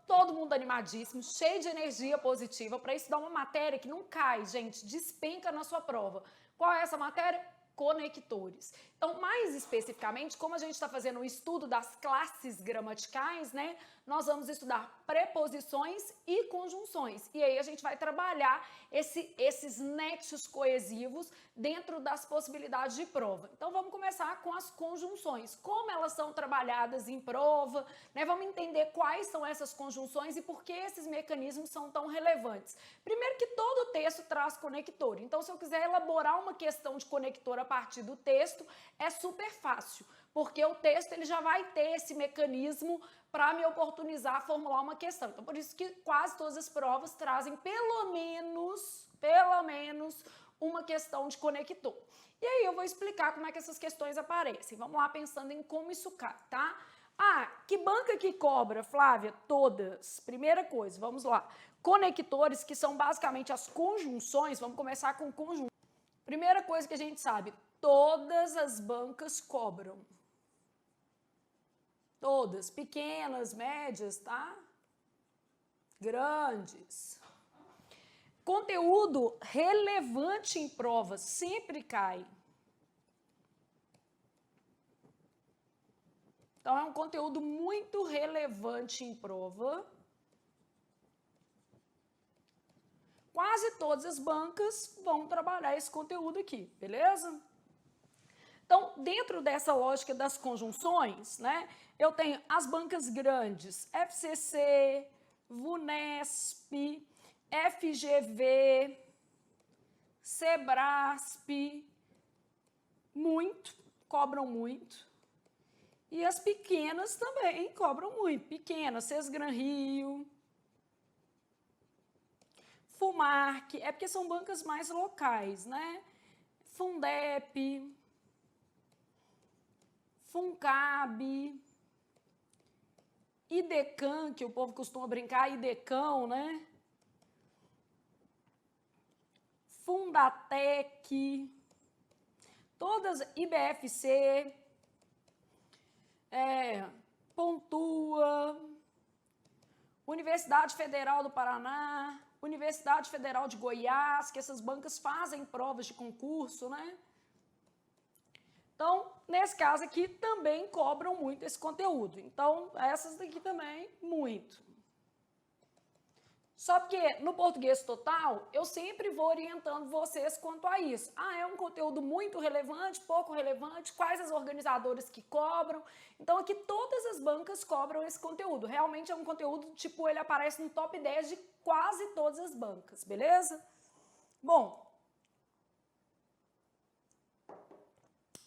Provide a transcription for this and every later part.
todo mundo animadíssimo, cheio de energia positiva para estudar uma matéria que não cai, gente, despenca na sua prova. Qual é essa matéria? Conectores. Então, mais especificamente, como a gente está fazendo o estudo das classes gramaticais, né, nós vamos estudar preposições e conjunções. E aí a gente vai trabalhar esses nexos coesivos dentro das possibilidades de prova. Então, vamos começar com as conjunções. Como elas são trabalhadas em prova, né, vamos entender quais são essas conjunções e por que esses mecanismos são tão relevantes. Primeiro que todo texto traz conector. Então, se eu quiser elaborar uma questão de conector a partir do texto, é super fácil, porque o texto ele já vai ter esse mecanismo para me oportunizar a formular uma questão. Então, por isso que quase todas as provas trazem pelo menos uma questão de conector. E aí eu vou explicar como é que essas questões aparecem. Vamos lá pensando em como isso cai, tá? Ah, que banca que cobra, Flávia? Todas. Primeira coisa, vamos lá. Conectores, que são basicamente as conjunções, vamos começar com conjunções. Primeira coisa que a gente sabe, todas as bancas cobram. Todas, pequenas, médias, tá? Grandes. Conteúdo relevante em prova sempre cai. Então, é um conteúdo muito relevante em prova. Quase todas as bancas vão trabalhar esse conteúdo aqui, beleza? Então, dentro dessa lógica das conjunções, né, eu tenho as bancas grandes, FCC, VUNESP, FGV, SEBRASP, cobram muito. E as pequenas também cobram muito, pequenas, Sesgran Rio, FUMARC, é porque são bancas mais locais, né? Fundep, Funcab, IDECAM, que o povo costuma brincar, IDECAM, né? Fundatec, todas, IBFC, Pontua, Universidade Federal do Paraná, Universidade Federal de Goiás, que essas bancas fazem provas de concurso, né? Então, nesse caso aqui, também cobram muito esse conteúdo. Então, essas daqui também, muito. Só porque no português total, eu sempre vou orientando vocês quanto a isso. Ah, é um conteúdo muito relevante, pouco relevante, quais as organizadoras que cobram. Então, aqui todas as bancas cobram esse conteúdo. Realmente é um conteúdo, tipo, ele aparece no top 10 de quase todas as bancas, beleza? Bom,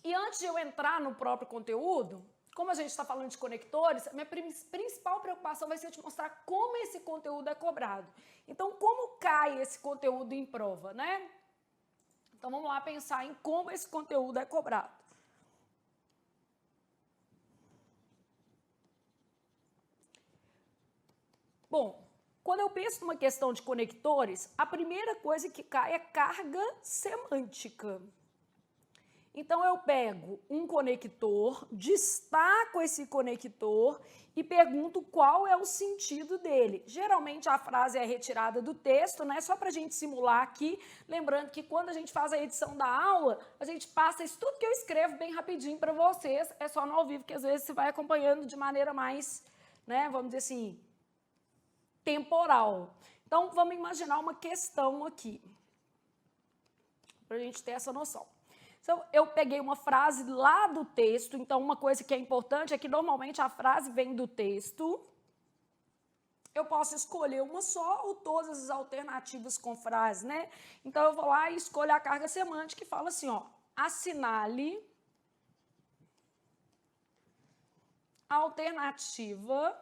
e antes de eu entrar no próprio conteúdo, como a gente está falando de conectores, a minha principal preocupação vai ser te mostrar como esse conteúdo é cobrado. Então, como cai esse conteúdo em prova, né? Então, vamos lá pensar em como esse conteúdo é cobrado. Bom, quando eu penso numa questão de conectores, a primeira coisa que cai é carga semântica. Então, eu pego um conector, destaco esse conector e pergunto qual é o sentido dele. Geralmente, a frase é retirada do texto, né? Só para a gente simular aqui. Lembrando que quando a gente faz a edição da aula, a gente passa isso tudo que eu escrevo bem rapidinho para vocês. É só no ao vivo que às vezes você vai acompanhando de maneira mais, né? Vamos dizer assim, temporal. Então, vamos imaginar uma questão aqui, para a gente ter essa noção. Então, eu peguei uma frase lá do texto, então uma coisa que é importante é que normalmente a frase vem do texto. Eu posso escolher uma só ou todas as alternativas com frase, né? Então, eu vou lá e escolho a carga semântica que fala assim, ó, assinale a alternativa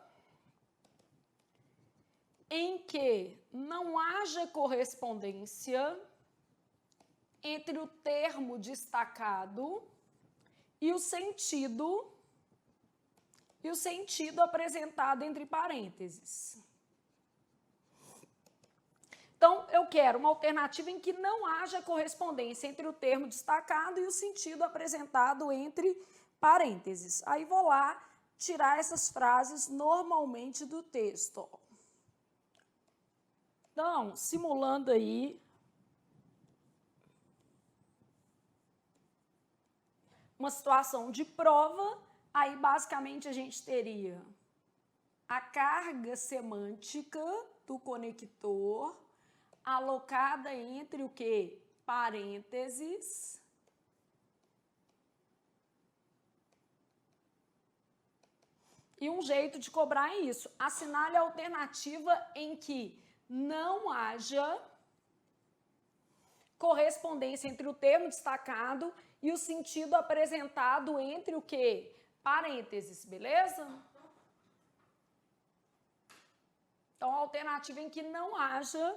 em que não haja correspondência entre o termo destacado e o sentido apresentado entre parênteses. Então, eu quero uma alternativa em que não haja correspondência entre o termo destacado e o sentido apresentado entre parênteses. Aí vou lá tirar essas frases normalmente do texto. Então, simulando aí uma situação de prova, aí basicamente a gente teria a carga semântica do conector alocada entre o quê? Parênteses. E um jeito de cobrar é isso. Assinale a alternativa em que não haja correspondência entre o termo destacado e o sentido apresentado entre o quê? Parênteses, beleza? Então, a alternativa em que não haja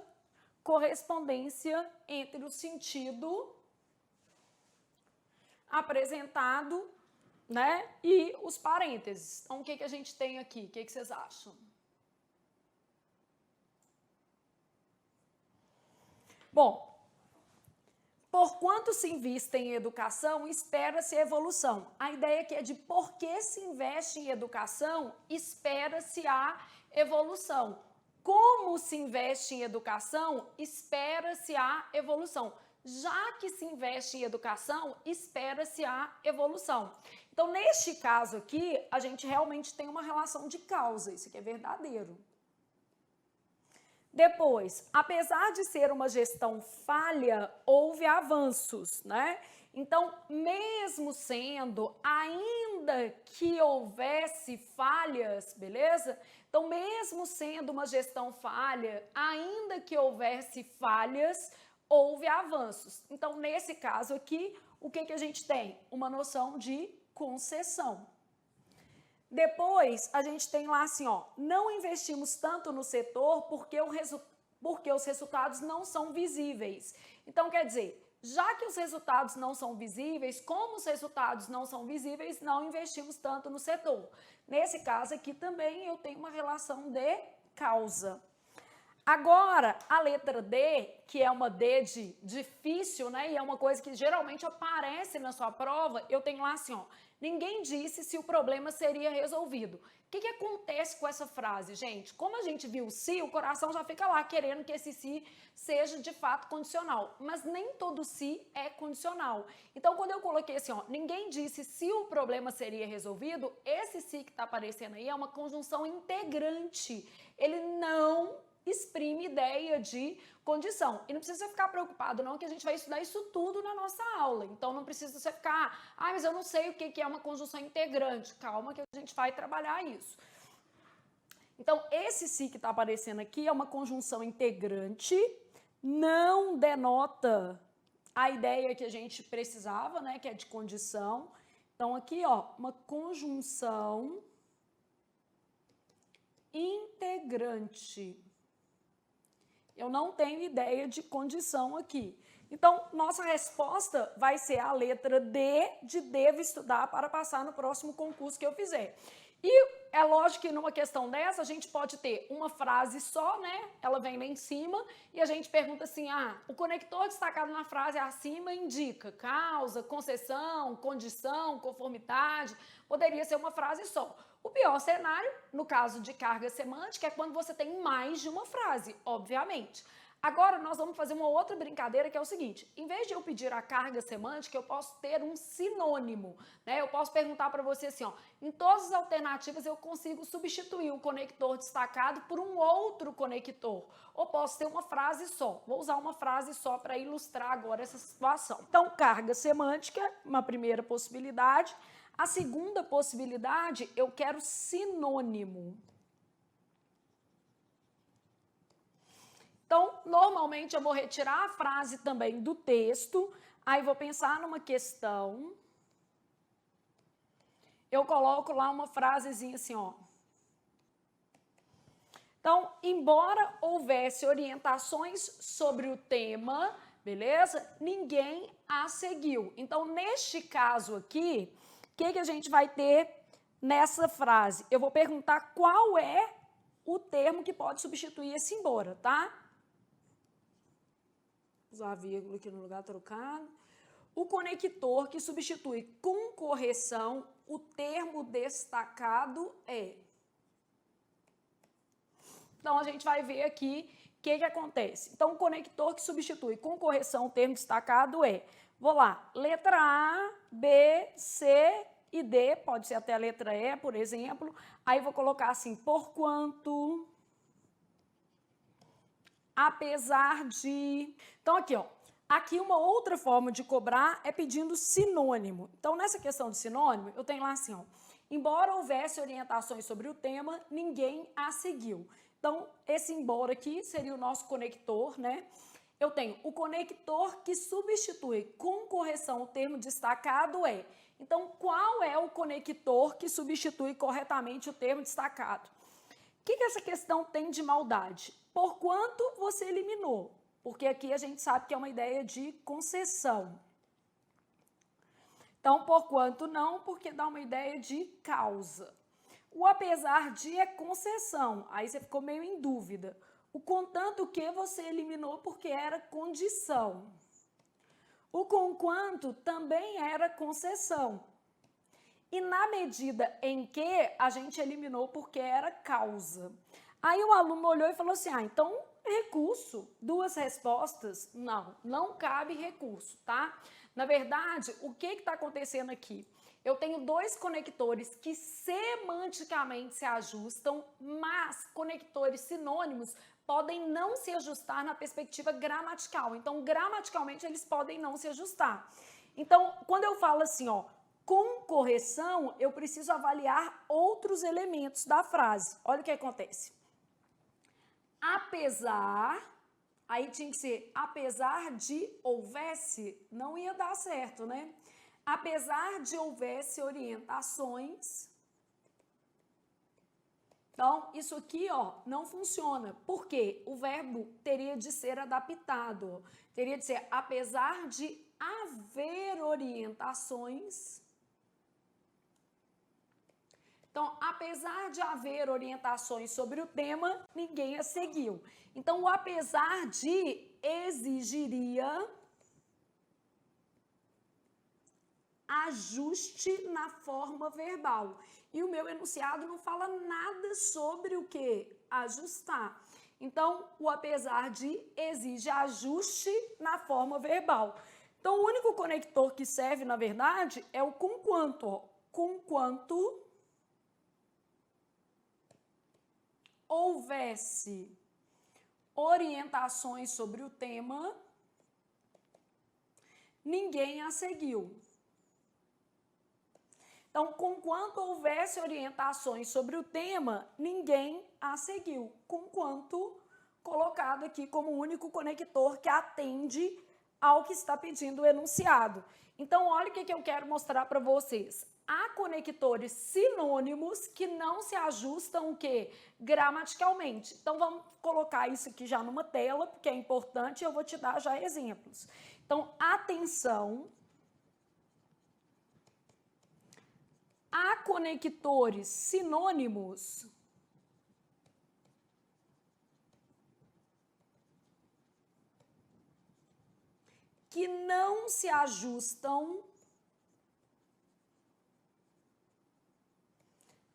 correspondência entre o sentido apresentado, né, e os parênteses. Então, o que a gente tem aqui? O que vocês acham? Bom, por quanto se investe em educação, espera-se a evolução. A ideia aqui é de por que se investe em educação, espera-se a evolução. Como se investe em educação, espera-se a evolução. Já que se investe em educação, espera-se a evolução. Então, neste caso aqui, a gente realmente tem uma relação de causa, isso aqui é verdadeiro. Depois, apesar de ser uma gestão falha, houve avanços, né? Então, mesmo sendo, ainda que houvesse falhas, beleza? Então, mesmo sendo uma gestão falha, ainda que houvesse falhas, houve avanços. Então, nesse caso aqui, o que a gente tem? Uma noção de concessão. Depois, a gente tem lá assim, ó, não investimos tanto no setor porque os resultados não são visíveis. Então, quer dizer, já que os resultados não são visíveis, como os resultados não são visíveis, não investimos tanto no setor. Nesse caso aqui também eu tenho uma relação de causa. Agora, a letra D, que é uma D de difícil, né, e é uma coisa que geralmente aparece na sua prova, eu tenho lá assim, ó, ninguém disse se o problema seria resolvido. O que acontece com essa frase, gente? Como a gente viu o se, o coração já fica lá querendo que esse se seja de fato condicional, mas nem todo se é condicional. Então, quando eu coloquei assim, ó, ninguém disse se o problema seria resolvido, esse se que está aparecendo aí é uma conjunção integrante. Ele não exprime ideia de condição. E não precisa ficar preocupado não, que a gente vai estudar isso tudo na nossa aula. Então, não precisa você ficar, mas eu não sei o que é uma conjunção integrante. Calma que a gente vai trabalhar isso. Então, esse se que está aparecendo aqui é uma conjunção integrante, não denota a ideia que a gente precisava, né, que é de condição. Então, aqui, ó, uma conjunção integrante. Eu não tenho ideia de condição aqui. Então, nossa resposta vai ser a letra D de devo estudar para passar no próximo concurso que eu fizer. E é lógico que numa questão dessa, a gente pode ter uma frase só, né? Ela vem lá em cima e a gente pergunta assim, o conector destacado na frase acima indica causa, concessão, condição, conformidade. Poderia ser uma frase só. O pior cenário, no caso de carga semântica, é quando você tem mais de uma frase, obviamente. Agora, nós vamos fazer uma outra brincadeira que é o seguinte, em vez de eu pedir a carga semântica, eu posso ter um sinônimo, né? Eu posso perguntar para você assim, ó, em todas as alternativas eu consigo substituir o conector destacado por um outro conector, ou posso ter uma frase só. Vou usar uma frase só para ilustrar agora essa situação. Então, carga semântica, uma primeira possibilidade. A segunda possibilidade, eu quero sinônimo. Então, normalmente eu vou retirar a frase também do texto, aí vou pensar numa questão, eu coloco lá uma frasezinha assim, ó. Então, embora houvesse orientações sobre o tema, beleza? Ninguém a seguiu. Então, neste caso aqui, o que a gente vai ter nessa frase? Eu vou perguntar qual é o termo que pode substituir esse embora, tá? Usar a vírgula aqui no lugar trocado. O conector que substitui com correção o termo destacado é. Então, a gente vai ver aqui que acontece? Então, o conector que substitui com correção o termo destacado é, vou lá, letra A, B, C e D, pode ser até a letra E, por exemplo. Aí vou colocar assim, porquanto, apesar de... Então, aqui, ó, aqui uma outra forma de cobrar é pedindo sinônimo. Então, nessa questão de sinônimo, eu tenho lá assim, ó, embora houvesse orientações sobre o tema, ninguém a seguiu. Então, esse embora aqui seria o nosso conector, né? Eu tenho o conector que substitui com correção o termo destacado é. Então, qual é o conector que substitui corretamente o termo destacado? O que essa questão tem de maldade? Por quanto você eliminou? Porque aqui a gente sabe que é uma ideia de concessão. Então, por quanto não, porque dá uma ideia de causa. O apesar de é concessão, aí você ficou meio em dúvida. O contanto que você eliminou porque era condição. O conquanto também era concessão. E na medida em que a gente eliminou porque era causa. Aí o aluno olhou e falou assim, então recurso, duas respostas? Não cabe recurso, tá? Na verdade, o que está acontecendo aqui? Eu tenho dois conectores que semanticamente se ajustam, mas conectores sinônimos podem não se ajustar na perspectiva gramatical. Então, gramaticalmente, eles podem não se ajustar. Então, quando eu falo assim, ó, com correção, eu preciso avaliar outros elementos da frase. Olha o que acontece. Apesar, aí tinha que ser apesar de houvesse, não ia dar certo, né? Apesar de houvesse orientações. Então, isso aqui, ó, não funciona. Por quê? O verbo teria de ser adaptado. Teria de ser apesar de haver orientações. Então, apesar de haver orientações sobre o tema, ninguém a seguiu. Então, o apesar de exigiria ajuste na forma verbal. E o meu enunciado não fala nada sobre o que? Ajustar. Então, o apesar de exige ajuste na forma verbal. Então, o único conector que serve, na verdade, é o conquanto. Ó. Conquanto houvesse orientações sobre o tema, ninguém a seguiu. Então, conquanto houvesse orientações sobre o tema, ninguém a seguiu. Conquanto colocado aqui como o único conector que atende ao que está pedindo o enunciado. Então, olha o que eu quero mostrar para vocês. Há conectores sinônimos que não se ajustam o quê? Gramaticalmente. Então, vamos colocar isso aqui já numa tela, porque é importante e eu vou te dar já exemplos. Então, atenção. Há conectores sinônimos que não se ajustam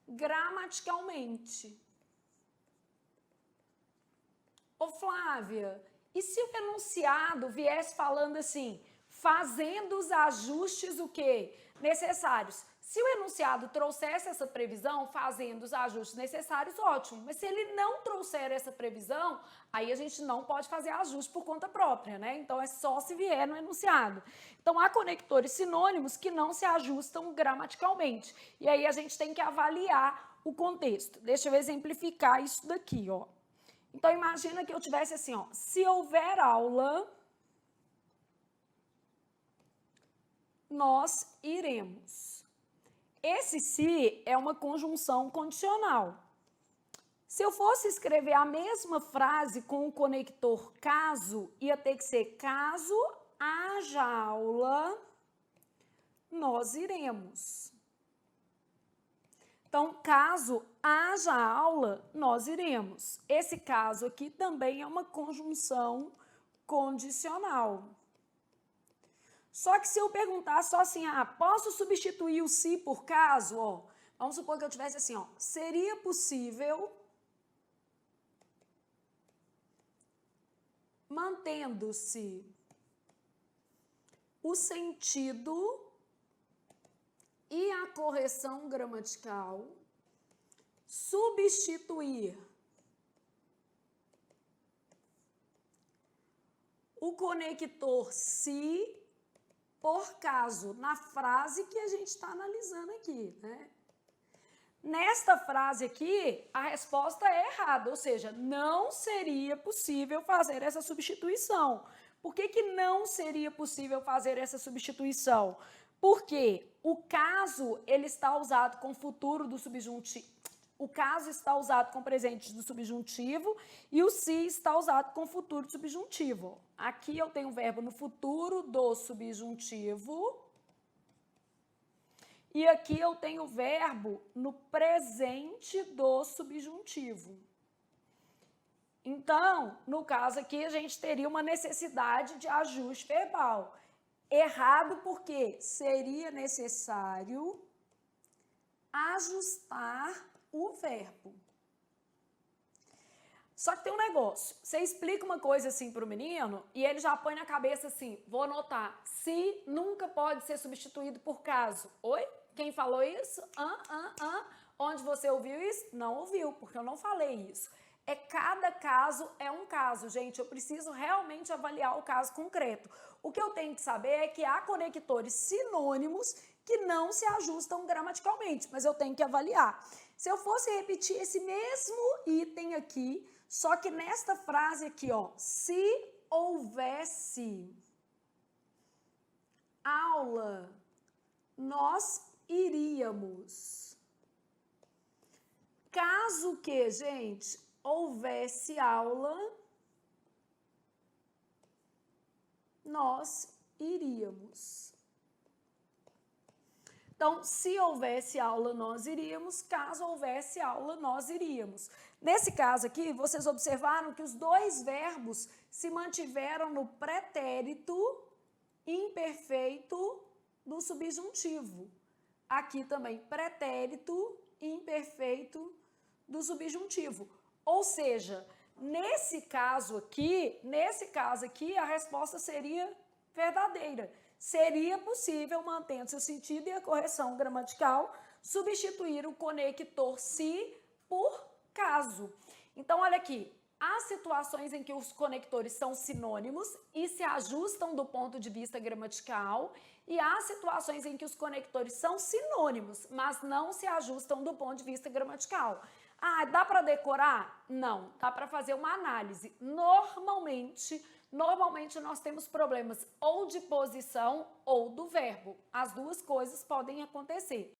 gramaticalmente. Ô Flávia, e se o enunciado viesse falando assim, fazendo os ajustes o quê? Necessários. Se o enunciado trouxesse essa previsão, fazendo os ajustes necessários, ótimo. Mas se ele não trouxer essa previsão, aí a gente não pode fazer ajuste por conta própria, né? Então, é só se vier no enunciado. Então, há conectores sinônimos que não se ajustam gramaticalmente. E aí a gente tem que avaliar o contexto. Deixa eu exemplificar isso daqui, ó. Então, imagina que eu tivesse assim, ó. Se houver aula, nós iremos. Esse se é uma conjunção condicional. Se eu fosse escrever a mesma frase com o conector caso, ia ter que ser caso haja aula, nós iremos. Então, caso haja aula, nós iremos. Esse caso aqui também é uma conjunção condicional. Só que se eu perguntar só assim, posso substituir o se por caso? Ó, vamos supor que eu tivesse assim, ó, seria possível mantendo-se o sentido e a correção gramatical, substituir o conector se por caso, na frase que a gente está analisando aqui, né? Nesta frase aqui, a resposta é errada, ou seja, não seria possível fazer essa substituição. Por que que não seria possível fazer essa substituição? Porque o caso, ele está usado com futuro do subjuntivo, o caso está usado com presente do subjuntivo e o se está usado com futuro do subjuntivo. Aqui eu tenho o verbo no futuro do subjuntivo e aqui eu tenho o verbo no presente do subjuntivo. Então, no caso aqui, a gente teria uma necessidade de ajuste verbal. Errado porque seria necessário ajustar o verbo. Só que tem um negócio, você explica uma coisa assim para o menino e ele já põe na cabeça assim, vou anotar, se nunca pode ser substituído por caso. Oi? Quem falou isso? Onde você ouviu isso? Não ouviu, porque eu não falei isso. Cada caso é um caso, gente, eu preciso realmente avaliar o caso concreto. O que eu tenho que saber é que há conectores sinônimos que não se ajustam gramaticalmente, mas eu tenho que avaliar. Se eu fosse repetir esse mesmo item aqui, só que nesta frase aqui, ó, se houvesse aula, nós iríamos. Caso que, gente, houvesse aula, nós iríamos. Então, se houvesse aula, nós iríamos. Caso houvesse aula, nós iríamos. Nesse caso aqui, vocês observaram que os dois verbos se mantiveram no pretérito imperfeito do subjuntivo. Aqui também, pretérito imperfeito do subjuntivo. Ou seja, nesse caso aqui, a resposta seria verdadeira. Seria possível, mantendo-se o sentido e a correção gramatical, substituir o conector se por caso. Então, olha aqui, há situações em que os conectores são sinônimos e se ajustam do ponto de vista gramatical, e há situações em que os conectores são sinônimos, mas não se ajustam do ponto de vista gramatical. Ah, dá para decorar? Não, dá para fazer uma análise. Normalmente nós temos problemas ou de posição ou do verbo. As duas coisas podem acontecer.